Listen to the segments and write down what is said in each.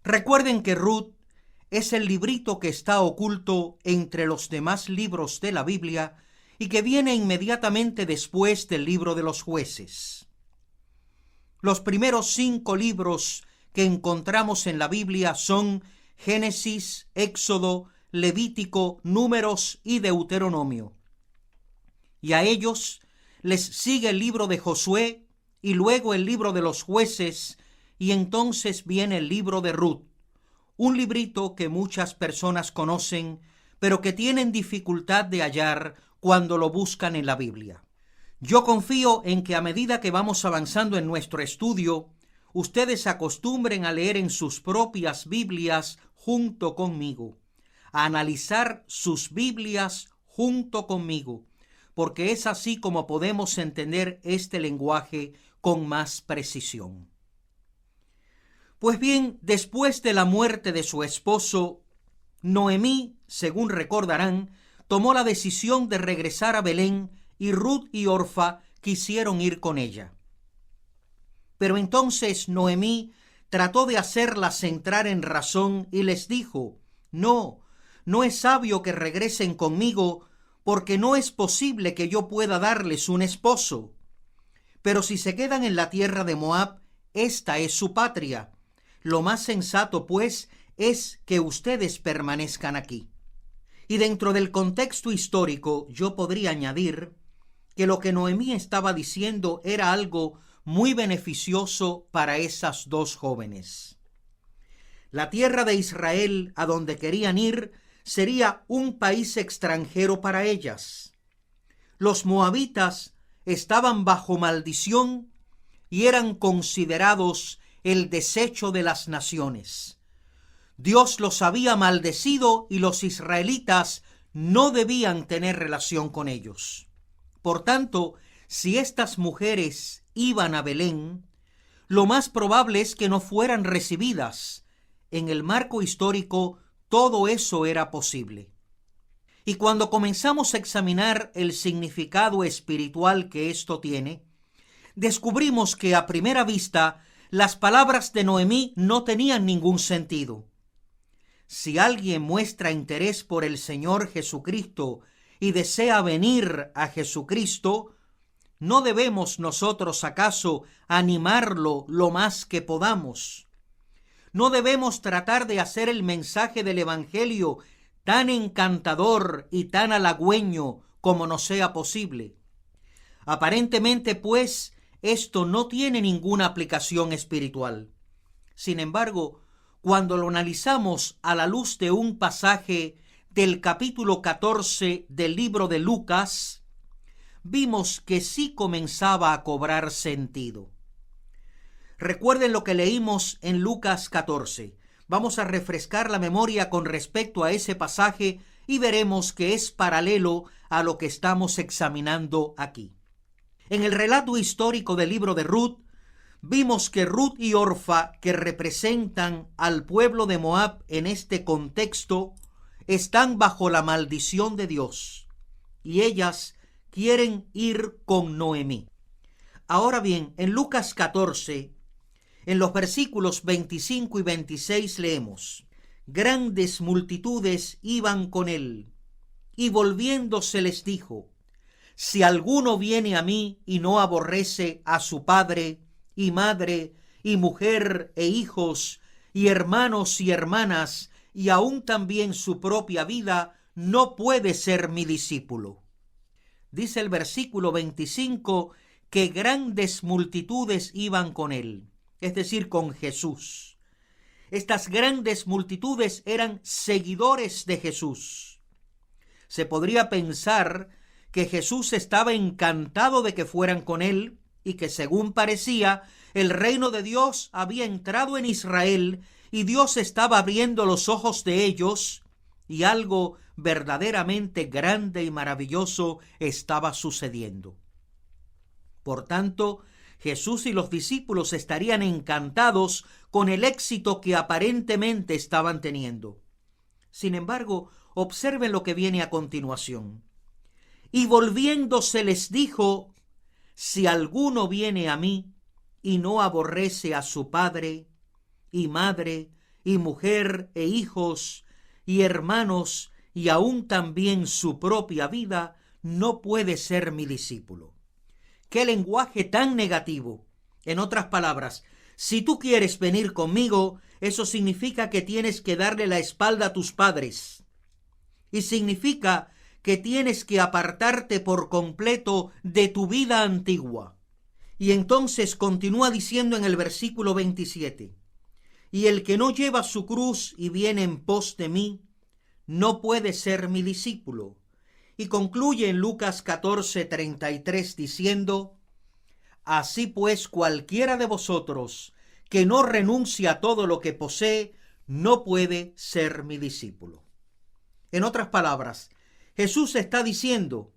Recuerden que Ruth es el librito que está oculto entre los demás libros de la Biblia y que viene inmediatamente después del libro de los Jueces. Los primeros 5 libros que encontramos en la Biblia son Génesis, Éxodo, Levítico, Números y Deuteronomio. Y a ellos les sigue el libro de Josué y luego el libro de los Jueces, y entonces viene el libro de Ruth, un librito que muchas personas conocen, pero que tienen dificultad de hallar cuando lo buscan en la Biblia. Yo confío en que a medida que vamos avanzando en nuestro estudio, ustedes se acostumbren a leer en sus propias Biblias junto conmigo, a analizar sus Biblias junto conmigo, porque es así como podemos entender este lenguaje con más precisión. Pues bien, después de la muerte de su esposo, Noemí, según recordarán, tomó la decisión de regresar a Belén y Ruth y Orfa quisieron ir con ella. Pero entonces Noemí trató de hacerlas entrar en razón y les dijo: no es sabio que regresen conmigo, porque no es posible que yo pueda darles un esposo. Pero si se quedan en la tierra de Moab, esta es su patria. Lo más sensato, pues, es que ustedes permanezcan aquí. Y dentro del contexto histórico, yo podría añadir que lo que Noemí estaba diciendo era algo muy beneficioso para esas 2 jóvenes. La tierra de Israel, a donde querían ir, sería un país extranjero para ellas. Los moabitas estaban bajo maldición y eran considerados el desecho de las naciones. Dios los había maldecido y los israelitas no debían tener relación con ellos. Por tanto, si estas mujeres iban a Belén, lo más probable es que no fueran recibidas. En el marco histórico, todo eso era posible. Y cuando comenzamos a examinar el significado espiritual que esto tiene, descubrimos que a primera vista las palabras de Noemí no tenían ningún sentido. Si alguien muestra interés por el Señor Jesucristo y desea venir a Jesucristo, ¿no debemos nosotros acaso animarlo lo más que podamos? ¿No debemos tratar de hacer el mensaje del Evangelio tan encantador y tan halagüeño como nos sea posible? Aparentemente, pues, esto no tiene ninguna aplicación espiritual. Sin embargo, cuando lo analizamos a la luz de un pasaje del capítulo 14 del libro de Lucas, vimos que sí comenzaba a cobrar sentido. Recuerden lo que leímos en Lucas 14. Vamos a refrescar la memoria con respecto a ese pasaje y veremos que es paralelo a lo que estamos examinando aquí. En el relato histórico del libro de Ruth, vimos que Ruth y Orfa, que representan al pueblo de Moab en este contexto, están bajo la maldición de Dios y ellas quieren ir con Noemí. Ahora bien, en Lucas 14, en los versículos 25 y 26 leemos: grandes multitudes iban con él, y volviéndose les dijo: si alguno viene a mí y no aborrece a su padre y madre y mujer e hijos y hermanos y hermanas y aún también su propia vida, no puede ser mi discípulo. Dice el versículo 25 que grandes multitudes iban con él, es decir, con Jesús. Estas grandes multitudes eran seguidores de Jesús. Se podría pensar que Jesús estaba encantado de que fueran con él y que, según parecía, el reino de Dios había entrado en Israel y Dios estaba abriendo los ojos de ellos y algo verdaderamente grande y maravilloso estaba sucediendo. Por tanto, Jesús y los discípulos estarían encantados con el éxito que aparentemente estaban teniendo. Sin embargo, observen lo que viene a continuación. Y volviéndose les dijo: si alguno viene a mí y no aborrece a su padre y madre y mujer e hijos y hermanos y aún también su propia vida, no puede ser mi discípulo. ¡Qué lenguaje tan negativo! En otras palabras, si tú quieres venir conmigo, eso significa que tienes que darle la espalda a tus padres. Y significa que tienes que apartarte por completo de tu vida antigua. Y entonces continúa diciendo en el versículo 27, y el que no lleva su cruz y viene en pos de mí, no puede ser mi discípulo. Y concluye en Lucas 14:33 diciendo, así pues cualquiera de vosotros que no renuncia a todo lo que posee, no puede ser mi discípulo. En otras palabras, Jesús está diciendo,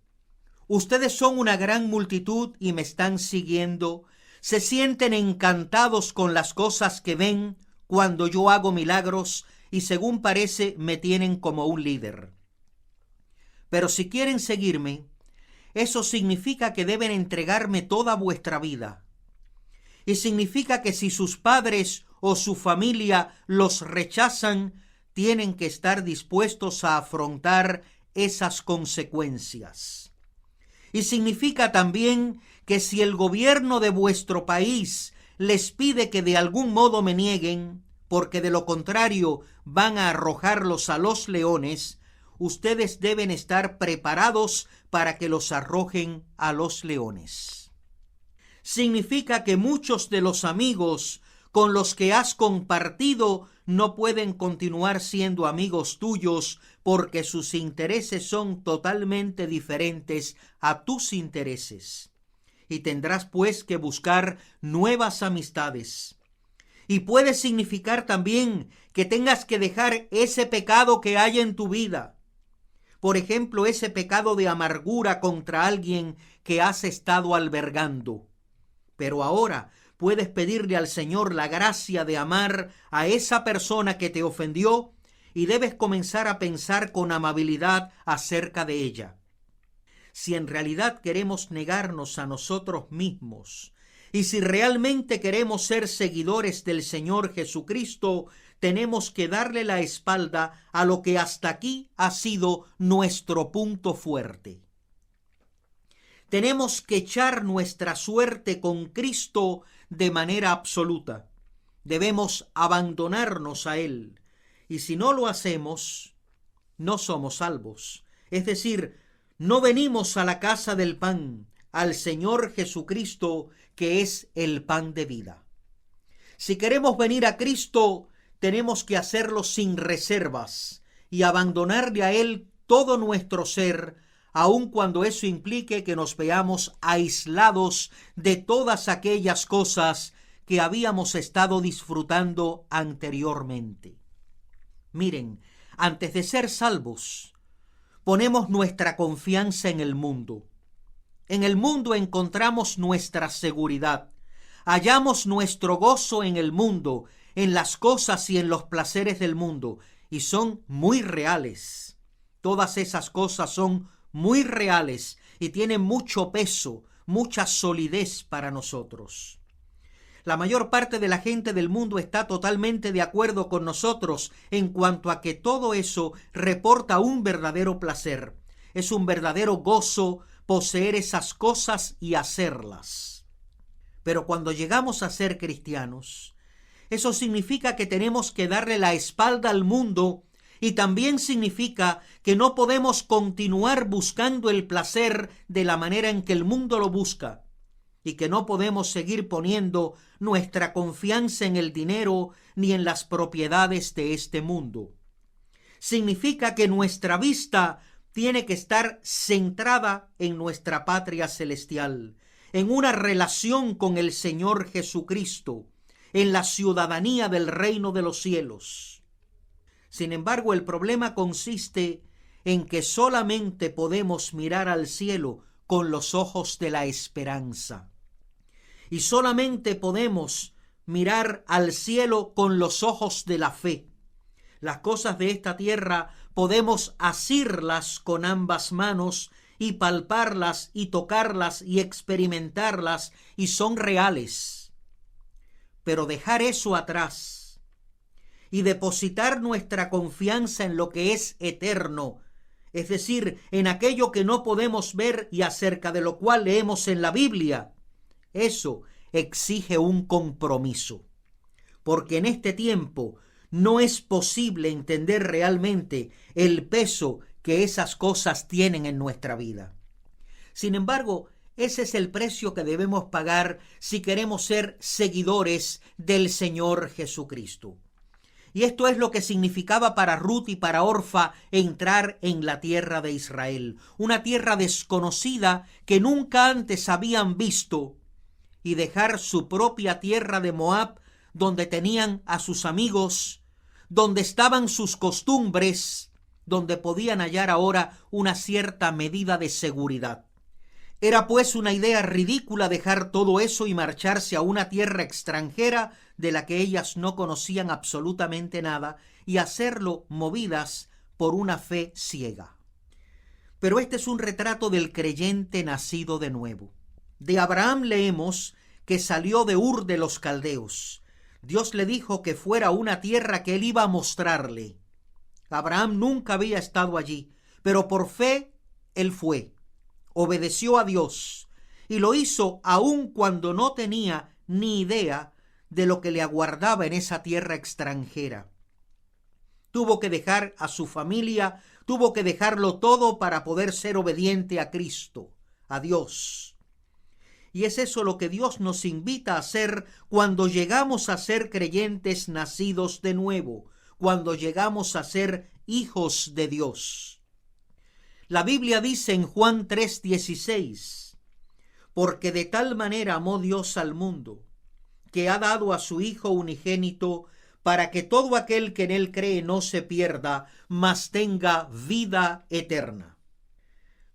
ustedes son una gran multitud y me están siguiendo, se sienten encantados con las cosas que ven cuando yo hago milagros y según parece me tienen como un líder. Pero si quieren seguirme, eso significa que deben entregarme toda vuestra vida. Y significa que si sus padres o su familia los rechazan, tienen que estar dispuestos a afrontar esas consecuencias. Y significa también que si el gobierno de vuestro país les pide que de algún modo me nieguen, porque de lo contrario van a arrojarlos a los leones, ustedes deben estar preparados para que los arrojen a los leones. Significa que muchos de los amigos con los que has compartido no pueden continuar siendo amigos tuyos porque sus intereses son totalmente diferentes a tus intereses. Y tendrás pues que buscar nuevas amistades. Y puede significar también que tengas que dejar ese pecado que hay en tu vida. Por ejemplo, ese pecado de amargura contra alguien que has estado albergando. Pero ahora puedes pedirle al Señor la gracia de amar a esa persona que te ofendió y debes comenzar a pensar con amabilidad acerca de ella. Si en realidad queremos negarnos a nosotros mismos y si realmente queremos ser seguidores del Señor Jesucristo, tenemos que darle la espalda a lo que hasta aquí ha sido nuestro punto fuerte. Tenemos que echar nuestra suerte con Cristo de manera absoluta. Debemos abandonarnos a Él. Y si no lo hacemos, no somos salvos. Es decir, no venimos a la casa del pan, al Señor Jesucristo, que es el pan de vida. Si queremos venir a Cristo, tenemos que hacerlo sin reservas y abandonarle a Él todo nuestro ser, aun cuando eso implique que nos veamos aislados de todas aquellas cosas que habíamos estado disfrutando anteriormente. Miren, antes de ser salvos, ponemos nuestra confianza en el mundo. En el mundo encontramos nuestra seguridad. Hallamos nuestro gozo en el mundo, en las cosas y en los placeres del mundo, y son muy reales. Todas esas cosas son muy reales y tienen mucho peso, mucha solidez para nosotros. La mayor parte de la gente del mundo está totalmente de acuerdo con nosotros en cuanto a que todo eso reporta un verdadero placer. Es un verdadero gozo poseer esas cosas y hacerlas. Pero cuando llegamos a ser cristianos, eso significa que tenemos que darle la espalda al mundo y también significa que no podemos continuar buscando el placer de la manera en que el mundo lo busca y que no podemos seguir poniendo nuestra confianza en el dinero ni en las propiedades de este mundo. Significa que nuestra vista tiene que estar centrada en nuestra patria celestial, en una relación con el Señor Jesucristo, en la ciudadanía del reino de los cielos. Sin embargo, el problema consiste en que solamente podemos mirar al cielo con los ojos de la esperanza. Y solamente podemos mirar al cielo con los ojos de la fe. Las cosas de esta tierra podemos asirlas con ambas manos y palparlas y tocarlas y experimentarlas y son reales. Pero dejar eso atrás y depositar nuestra confianza en lo que es eterno, es decir, en aquello que no podemos ver y acerca de lo cual leemos en la Biblia, eso exige un compromiso, porque en este tiempo no es posible entender realmente el peso que esas cosas tienen en nuestra vida. Sin embargo, ese es el precio que debemos pagar si queremos ser seguidores del Señor Jesucristo. Y esto es lo que significaba para Ruth y para Orfa entrar en la tierra de Israel, una tierra desconocida que nunca antes habían visto, y dejar su propia tierra de Moab, donde tenían a sus amigos, donde estaban sus costumbres, donde podían hallar ahora una cierta medida de seguridad. Era pues una idea ridícula dejar todo eso y marcharse a una tierra extranjera de la que ellas no conocían absolutamente nada y hacerlo movidas por una fe ciega. Pero este es un retrato del creyente nacido de nuevo. De Abraham leemos que salió de Ur de los Caldeos. Dios le dijo que fuera a una tierra que él iba a mostrarle. Abraham nunca había estado allí, pero por fe él fue. Obedeció a Dios y lo hizo aun cuando no tenía ni idea de lo que le aguardaba en esa tierra extranjera. Tuvo que dejar a su familia, tuvo que dejarlo todo para poder ser obediente a Cristo, a Dios. Y es eso lo que Dios nos invita a hacer cuando llegamos a ser creyentes nacidos de nuevo, cuando llegamos a ser hijos de Dios. La Biblia dice en Juan 3:16, porque de tal manera amó Dios al mundo, que ha dado a su Hijo unigénito, para que todo aquel que en él cree no se pierda, mas tenga vida eterna.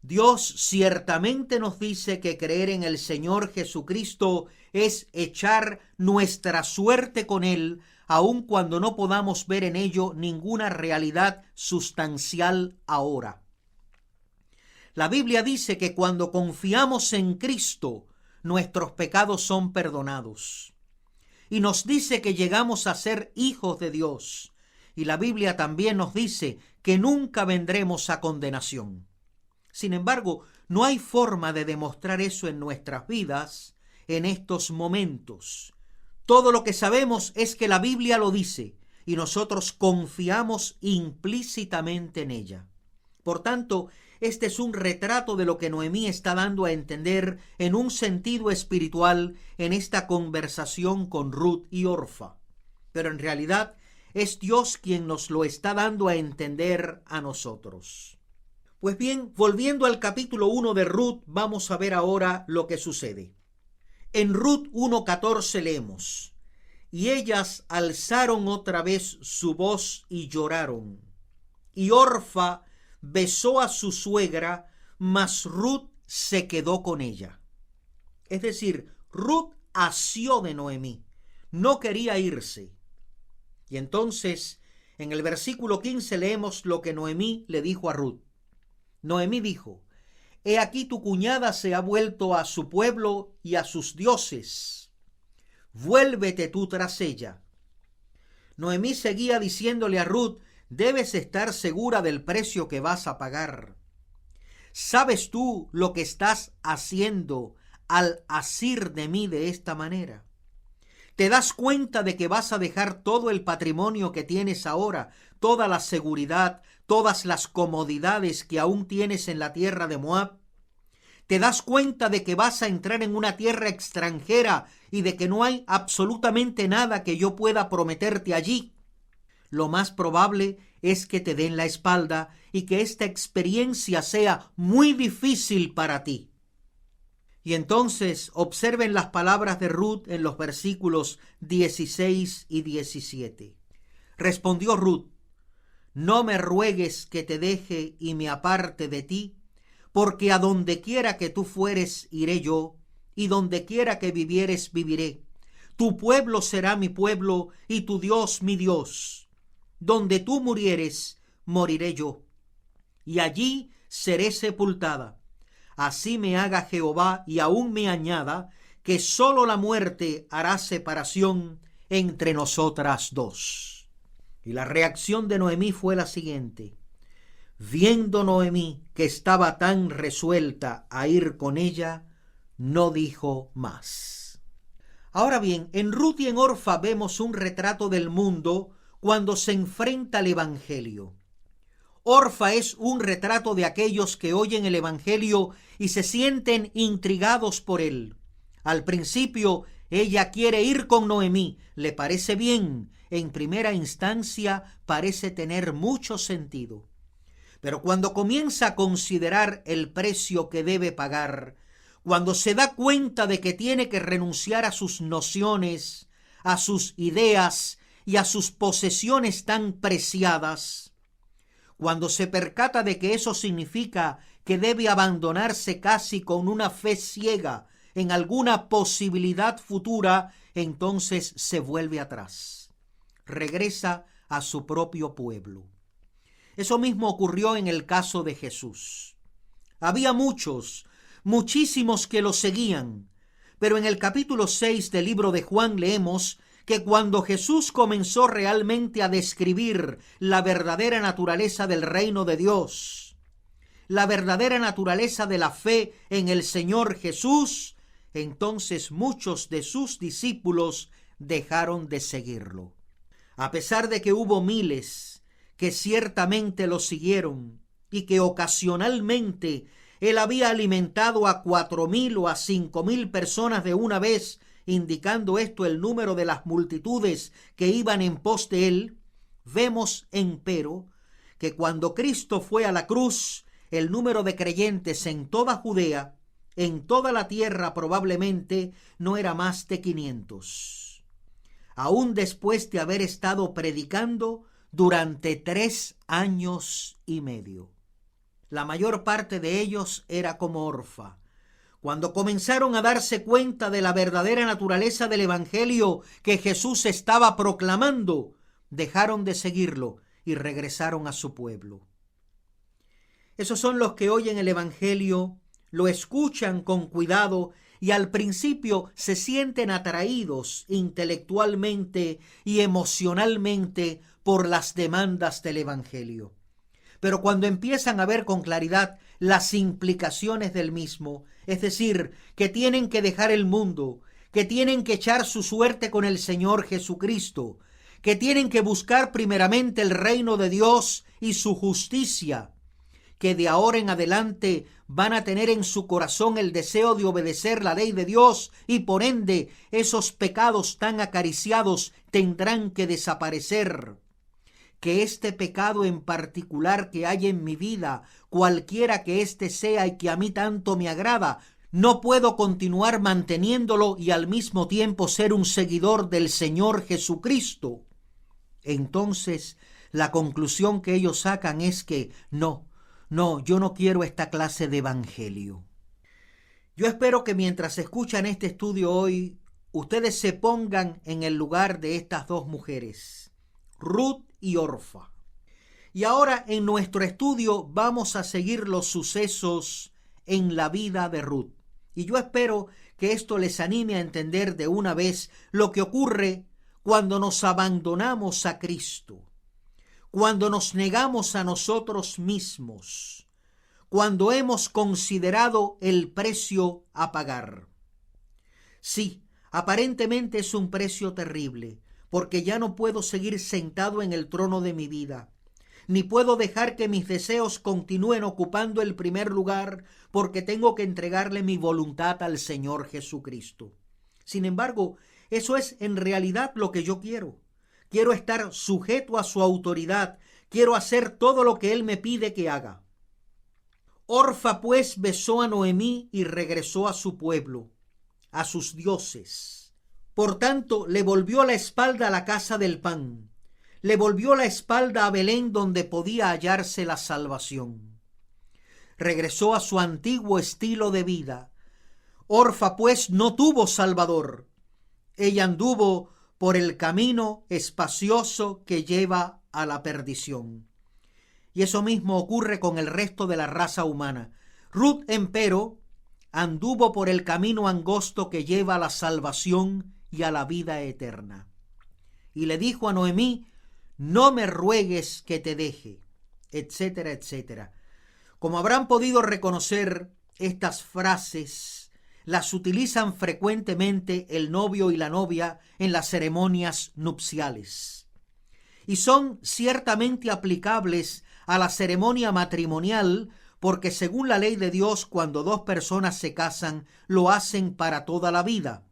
Dios ciertamente nos dice que creer en el Señor Jesucristo es echar nuestra suerte con Él, aun cuando no podamos ver en ello ninguna realidad sustancial ahora. La Biblia dice que cuando confiamos en Cristo, nuestros pecados son perdonados. Y nos dice que llegamos a ser hijos de Dios. Y la Biblia también nos dice que nunca vendremos a condenación. Sin embargo, no hay forma de demostrar eso en nuestras vidas en estos momentos. Todo lo que sabemos es que la Biblia lo dice y nosotros confiamos implícitamente en ella. Por tanto, este es un retrato de lo que Noemí está dando a entender en un sentido espiritual en esta conversación con Ruth y Orfa. Pero en realidad es Dios quien nos lo está dando a entender a nosotros. Pues bien, volviendo al capítulo 1 de Ruth, vamos a ver ahora lo que sucede. En Ruth 1:14 leemos: y ellas alzaron otra vez su voz y lloraron. Y Orfa besó a su suegra, mas Ruth se quedó con ella. Es decir, Ruth asió de Noemí, no quería irse. Y entonces, en el versículo 15 leemos lo que Noemí le dijo a Ruth. Noemí dijo: he aquí tu cuñada se ha vuelto a su pueblo y a sus dioses. Vuélvete tú tras ella. Noemí seguía diciéndole a Ruth: debes estar segura del precio que vas a pagar. ¿Sabes tú lo que estás haciendo al asir de mí de esta manera? ¿Te das cuenta de que vas a dejar todo el patrimonio que tienes ahora, toda la seguridad, todas las comodidades que aún tienes en la tierra de Moab? ¿Te das cuenta de que vas a entrar en una tierra extranjera y de que no hay absolutamente nada que yo pueda prometerte allí? Lo más probable es que te den la espalda y que esta experiencia sea muy difícil para ti. Y entonces observen las palabras de Ruth en los versículos 16 y 17. Respondió Ruth: no me ruegues que te deje y me aparte de ti, porque a donde quiera que tú fueres iré yo, y donde quiera que vivieres viviré. Tu pueblo será mi pueblo y tu Dios mi Dios. Donde tú murieres, moriré yo, y allí seré sepultada. Así me haga Jehová y aún me añada, que sólo la muerte hará separación entre nosotras dos. Y la reacción de Noemí fue la siguiente. Viendo Noemí que estaba tan resuelta a ir con ella, no dijo más. Ahora bien, en Ruth y en Orfa vemos un retrato del mundo cuando se enfrenta al Evangelio. Orfa es un retrato de aquellos que oyen el Evangelio y se sienten intrigados por él. Al principio, ella quiere ir con Noemí, le parece bien, en primera instancia parece tener mucho sentido. Pero cuando comienza a considerar el precio que debe pagar, cuando se da cuenta de que tiene que renunciar a sus nociones, a sus ideas y a sus posesiones tan preciadas, cuando se percata de que eso significa que debe abandonarse casi con una fe ciega en alguna posibilidad futura, entonces se vuelve atrás, regresa a su propio pueblo. Eso mismo ocurrió en el caso de Jesús. Había muchísimos que lo seguían, pero en el capítulo 6 del libro de Juan leemos que cuando Jesús comenzó realmente a describir la verdadera naturaleza del reino de Dios, la verdadera naturaleza de la fe en el Señor Jesús, entonces muchos de sus discípulos dejaron de seguirlo. A pesar de que hubo miles que ciertamente lo siguieron y que ocasionalmente él había alimentado a 4,000 o a 5,000 personas de una vez, indicando esto el número de las multitudes que iban en pos de él, vemos empero que cuando Cristo fue a la cruz, el número de creyentes en toda Judea, en toda la tierra probablemente no era más de 500. Aún después de haber estado predicando durante 3 años y medio. La mayor parte de ellos era como Orfa. Cuando comenzaron a darse cuenta de la verdadera naturaleza del Evangelio que Jesús estaba proclamando, dejaron de seguirlo y regresaron a su pueblo. Esos son los que oyen el Evangelio, lo escuchan con cuidado y al principio se sienten atraídos intelectualmente y emocionalmente por las demandas del Evangelio. Pero cuando empiezan a ver con claridad las implicaciones del mismo, es decir, que tienen que dejar el mundo, que tienen que echar su suerte con el Señor Jesucristo, que tienen que buscar primeramente el reino de Dios y su justicia, que de ahora en adelante van a tener en su corazón el deseo de obedecer la ley de Dios y por ende esos pecados tan acariciados tendrán que desaparecer. Que este pecado en particular que hay en mi vida, cualquiera que éste sea y que a mí tanto me agrada, no puedo continuar manteniéndolo y al mismo tiempo ser un seguidor del Señor Jesucristo. Entonces, la conclusión que ellos sacan es que no, yo no quiero esta clase de evangelio. Yo espero que mientras escuchan este estudio hoy, ustedes se pongan en el lugar de estas dos mujeres, Ruth y Orfa. Y ahora en nuestro estudio vamos a seguir los sucesos en la vida de Ruth. Y yo espero que esto les anime a entender de una vez lo que ocurre cuando nos abandonamos a Cristo, cuando nos negamos a nosotros mismos, cuando hemos considerado el precio a pagar. Sí, aparentemente es un precio terrible, porque ya no puedo seguir sentado en el trono de mi vida, ni puedo dejar que mis deseos continúen ocupando el primer lugar, porque tengo que entregarle mi voluntad al Señor Jesucristo. Sin embargo, eso es en realidad lo que yo quiero. Quiero estar sujeto a su autoridad, quiero hacer todo lo que Él me pide que haga. Orfa pues besó a Noemí y regresó a su pueblo, a sus dioses. Por tanto, le volvió la espalda a la casa del pan, le volvió la espalda a Belén donde podía hallarse la salvación. Regresó a su antiguo estilo de vida. Orfa pues no tuvo salvador. Ella anduvo por el camino espacioso que lleva a la perdición. Y eso mismo ocurre con el resto de la raza humana. Ruth, empero, anduvo por el camino angosto que lleva a la salvación y a la vida eterna. Y le dijo a Noemí: no me ruegues que te deje, etcétera, etcétera. Como habrán podido reconocer, estas frases las utilizan frecuentemente el novio y la novia en las ceremonias nupciales. Y son ciertamente aplicables a la ceremonia matrimonial, porque según la ley de Dios, cuando dos personas se casan, lo hacen para toda la vida.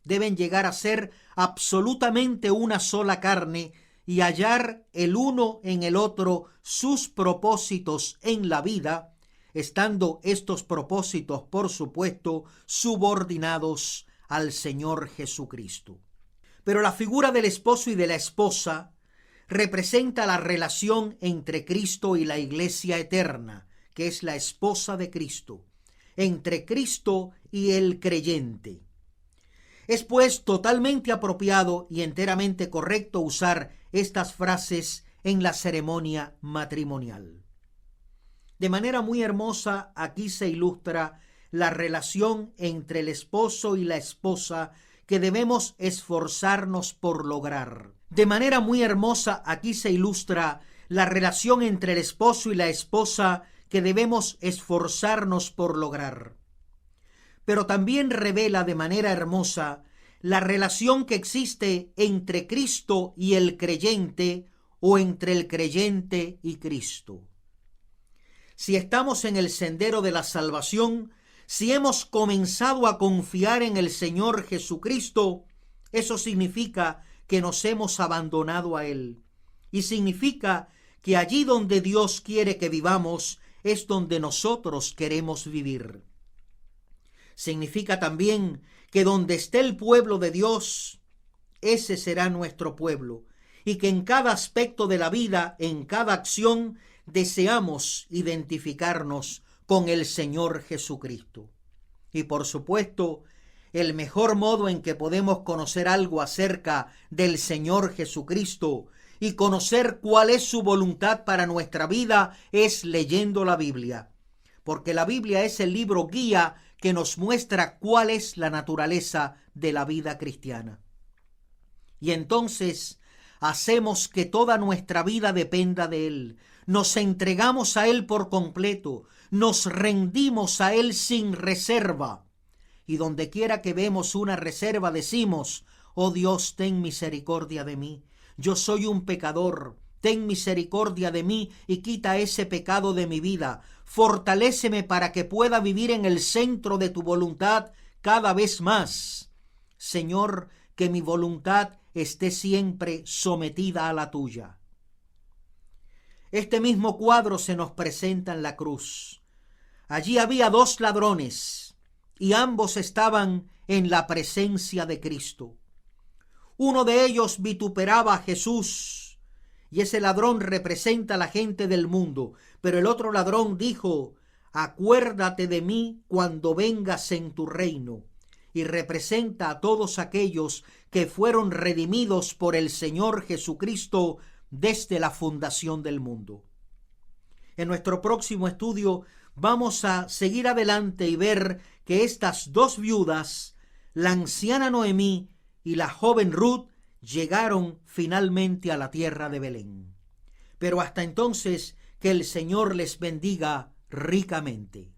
Deben llegar a ser absolutamente una sola carne y hallar el uno en el otro sus propósitos en la vida, estando estos propósitos, por supuesto, subordinados al Señor Jesucristo. Pero la figura del esposo y de la esposa representa la relación entre Cristo y la Iglesia eterna, que es la esposa de Cristo, entre Cristo y el creyente. Es pues totalmente apropiado y enteramente correcto usar estas frases en la ceremonia matrimonial. De manera muy hermosa, aquí se ilustra la relación entre el esposo y la esposa que debemos esforzarnos por lograr. De manera muy hermosa, aquí se ilustra la relación entre el esposo y la esposa que debemos esforzarnos por lograr. Pero también revela de manera hermosa la relación que existe entre Cristo y el creyente o entre el creyente y Cristo. Si estamos en el sendero de la salvación, si hemos comenzado a confiar en el Señor Jesucristo, eso significa que nos hemos abandonado a Él. Y significa que allí donde Dios quiere que vivamos es donde nosotros queremos vivir. Significa también que donde esté el pueblo de Dios, ese será nuestro pueblo, y que en cada aspecto de la vida, en cada acción, deseamos identificarnos con el Señor Jesucristo. Y por supuesto, el mejor modo en que podemos conocer algo acerca del Señor Jesucristo y conocer cuál es su voluntad para nuestra vida es leyendo la Biblia, porque la Biblia es el libro guía que nos muestra cuál es la naturaleza de la vida cristiana. Y entonces hacemos que toda nuestra vida dependa de Él, nos entregamos a Él por completo, nos rendimos a Él sin reserva. Y donde quiera que vemos una reserva decimos: oh Dios, ten misericordia de mí, yo soy un pecador, ten misericordia de mí y quita ese pecado de mi vida, fortaléceme para que pueda vivir en el centro de tu voluntad cada vez más. Señor, que mi voluntad esté siempre sometida a la tuya. Este mismo cuadro se nos presenta en la cruz. Allí había dos ladrones y ambos estaban en la presencia de Cristo. Uno de ellos vituperaba a Jesús y ese ladrón representa a la gente del mundo, pero el otro ladrón dijo: acuérdate de mí cuando vengas en tu reino, y representa a todos aquellos que fueron redimidos por el Señor Jesucristo desde la fundación del mundo. En nuestro próximo estudio vamos a seguir adelante y ver que estas dos viudas, la anciana Noemí y la joven Ruth, llegaron finalmente a la tierra de Belén. Pero hasta entonces, que el Señor les bendiga ricamente.